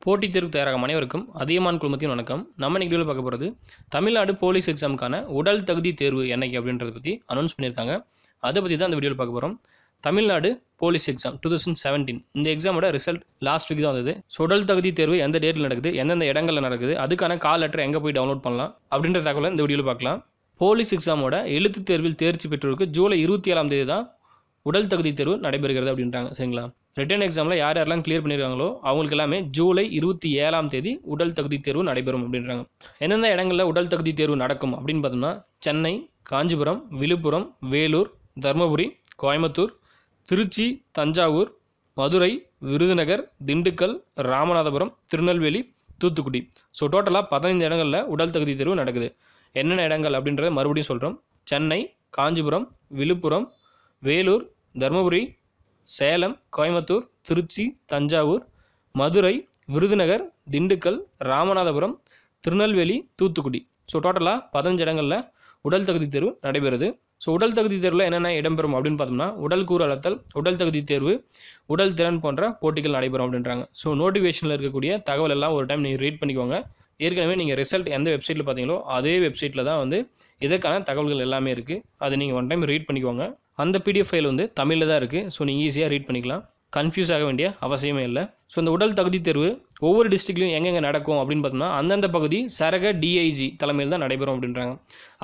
போட்டித் தேர்வு தயாராகும் அனைவருக்கும் அதியமான் குழுமத்தின் வணக்கம். நம்ம இன்னைக்கு வீடியோவில் பார்க்க போகிறது தமிழ்நாடு போலீஸ் எக்ஸாமுக்கான உடல் தகுதி தேர்வு என்னைக்கு அப்படின்றத பற்றி அனௌன்ஸ் பண்ணியிருக்காங்க. அதை பற்றி தான் அந்த வீடியோவில் பார்க்க போகிறோம். தமிழ்நாடு போலீஸ் எக்ஸாம் 2017 இந்த எக்ஸாமோட ரிசல்ட் லாஸ்ட் வீக் தான் வந்தது. ஸோ உடல் தகுதி தேர்வு எந்த டேட்டில் நடக்குது, எந்தெந்த இடங்களில் நடக்குது, அதுக்கான கால் லெட்டர் எங்கே போய் டவுன்லோட் பண்ணலாம் அப்படின்ற தகவலை இந்த வீடியோவில் பார்க்கலாம். போலீஸ் எக்ஸாமோட எழுத்து தேர்வில் தேர்ச்சி பெற்றோருக்கு ஜூலை 27ஆம் தேதி தான் உடல் தகுதி தேர்வு நடைபெறுகிறது அப்படின்றாங்க. சரிங்களா? ரிட்டன் எக்ஸாமில் யார் யாரெல்லாம் கிளியர் பண்ணியிருக்காங்களோ அவங்களுக்கு எல்லாமே ஜூலை 27ஆம் தேதி உடல் தகுதி தேர்வு நடைபெறும் அப்படின்றாங்க. எந்தெந்த இடங்களில் உடல் தகுதி தேர்வு நடக்கும் அப்படின்னு பார்த்தோம்னா சென்னை, காஞ்சிபுரம், விழுப்புரம், வேலூர், தருமபுரி, கோயம்புத்தூர், திருச்சி, தஞ்சாவூர், மதுரை, விருதுநகர், திண்டுக்கல், ராமநாதபுரம், திருநெல்வேலி, தூத்துக்குடி. ஸோ டோட்டலாக 15 இடங்களில் உடல் தகுதி தேர்வு நடக்குது. என்னென்ன இடங்கள் அப்படின்றத மறுபடியும் சொல்கிறோம். சென்னை, காஞ்சிபுரம், விழுப்புரம், வேலூர், தருமபுரி, சேலம், கோயம்புத்தூர், திருச்சி, தஞ்சாவூர், மதுரை, விருதுநகர், திண்டுக்கல், ராமநாதபுரம், திருநெல்வேலி, தூத்துக்குடி. ஸோ டோட்டலாக 15 இடங்களில் உடல் தகுதி தேர்வு நடைபெறுது. ஸோ உடல் தகுதி தேர்வில் என்னென்ன இடம்பெறும் அப்படின்னு பார்த்தோம்னா உடல் கூறு அளத்தல், உடல் தகுதி தேர்வு, உடல் திறன் போன்ற போட்டிகள் நடைபெறும் அப்படின்றாங்க. ஸோ நோட்டிஃபிகேஷனில் இருக்கக்கூடிய தகவல் எல்லாம் ஒரு டைம் நீங்கள் ரீட் பண்ணிக்கோங்க. ஏற்கனவே நீங்கள் ரிசல்ட் எந்த வெப்சைட்டில் பார்த்தீங்களோ அதே வெப்சைட்டில் தான் இதற்கான தகவல்கள் எல்லாமே இருக்குது. அதை நீங்கள் ஒன் டைம் ரீட் பண்ணிக்கோங்க. அந்த பிடிஎஃப் ஃபைல் தமிழில் தான் இருக்குது. ஸோ நீங்கள் ஈஸியாக ரீட் பண்ணிக்கலாம். கன்ஃபியூஸ் ஆக வேண்டிய அவசியமே இல்லை. ஸோ இந்த உடல் தகுதி தேர்வு ஒவ்வொரு டிஸ்ட்ரிக்ட்லையும் எங்கெங்கே நடக்கும் அப்படின்னு பார்த்தோம்னா அந்தந்த பகுதி சரக டிஐஜி தலைமையில் தான் நடைபெறும் அப்படின்றாங்க.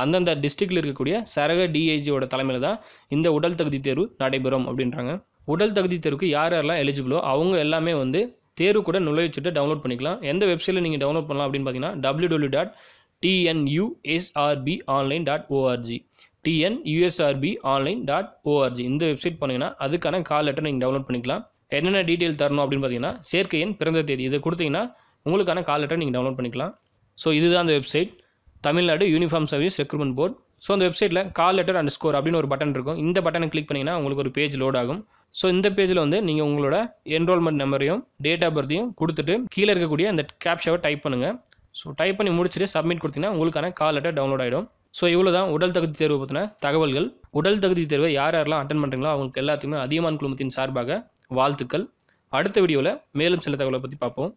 அந்தந்த டிஸ்ட்ரிக்டில் இருக்கக்கூடிய சரக டிஐஜியோட தலைமையில் தான் இந்த உடல் தகுதி தேர்வு நடைபெறும் அப்படின்றாங்க. உடல் தகுதி தேர்வுக்கு யார் யாரெல்லாம் எலிஜிபிளோ அவங்க எல்லாமே தேர்வு கூட நுழைவுச்சீட்டை டவுன்லோட் பண்ணிக்கலாம். எந்த வெப்சைட்டில் நீங்கள் டவுன்லோட் பண்ணலாம் அப்படின்னு பார்த்தீங்கன்னா www.tnusrbonline.org tnusrbonline.org இந்த வெப்சைட் போனீங்கன்னா அதுக்கான கால் லெட்டர் நீங்கள் டவுன்லோட் பண்ணிக்கலாம். என்னென்ன டீட்டெயில் தரணும் அப்படின்னு பார்த்தீங்கன்னா சேர்க்கை எண், பிறந்த தேதி இதை கொடுத்தீங்கன்னா உங்களுக்கான கால் லெட்டர் நீங்கள் டவுன்லோட் பண்ணிக்கலாம். ஸோ இதுதான் அந்த website, Tamil Nadu uniform service recruitment board. So அந்த வெப்சைட்டில் கால் லெட்டர் அண்ட் ஸ்கோர் அப்படின்னு ஒரு பட்டன் இருக்கும். இந்த பட்டனை கிளிக் பண்ணிங்கன்னா உங்களுக்கு ஒரு பேஜ் லோட் ஆகும். ஸோ இந்த பேஜில் நீங்கள் உங்களோட என்ரோல்மெண்ட் நம்பரையும் டேட் ஆஃப் பர்த்தையும் கொடுத்துட்டு கீழே இருக்கக்கூடிய அந்த கேப்ஷாவை டைப் பண்ணுங்கள். ஸோ டைப் பண்ணி முடிச்சுட்டு சப்மிட் கொடுத்தீங்கன்னா உங்களுக்கான கால் லெட்டர் டவுன்லோட் ஆகிடும். ஸோ இவ்வளோ தான் உடல் தகுதி தேர்வு பற்றின தகவல்கள். உடல் தகுதி தேர்வை யார் யாரெல்லாம் அட்டன் பண்ணுறீங்களோ அவங்களுக்கு எல்லாத்துக்குமே அதியமான் குழுமத்தின் சார்பாக வாழ்த்துக்கள். அடுத்த வீடியோவில் மேலும் சில தகவலை பற்றி பார்ப்போம்.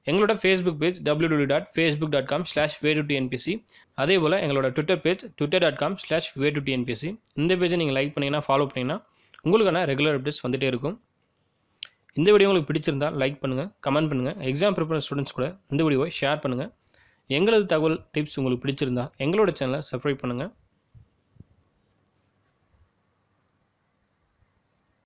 எங்களோட ஃபேஸ்புக் பேஜ் www.facebook.com/way2tnpc, அதே போல் எங்களோட ட்விட்டர் பேஜ் twitter.com/way2tnpc. இந்த பேஜை நீங்கள் லைக் பண்ணிங்கன்னா ஃபாலோ பண்ணிங்கன்னா உங்களுக்கான ரெகுலர் அப்டேட்ஸ் வந்துகிட்டே இருக்கும். இந்த வீடியோ உங்களுக்கு பிடிச்சிருந்தால் லைக் பண்ணுங்கள், கமெண்ட் பண்ணுங்கள். எக்ஸாம் ப்ரிப்பேர் ஸ்டூடெண்ட்ஸ் கூட இந்த வீடியோவை ஷேர் பண்ணுங்கள். எங்களது தகவல் டிப்ஸ் உங்களுக்கு பிடிச்சிருந்தா எங்களோட சேனலை சப்ஸ்கிரைப் பண்ணுங்கள்.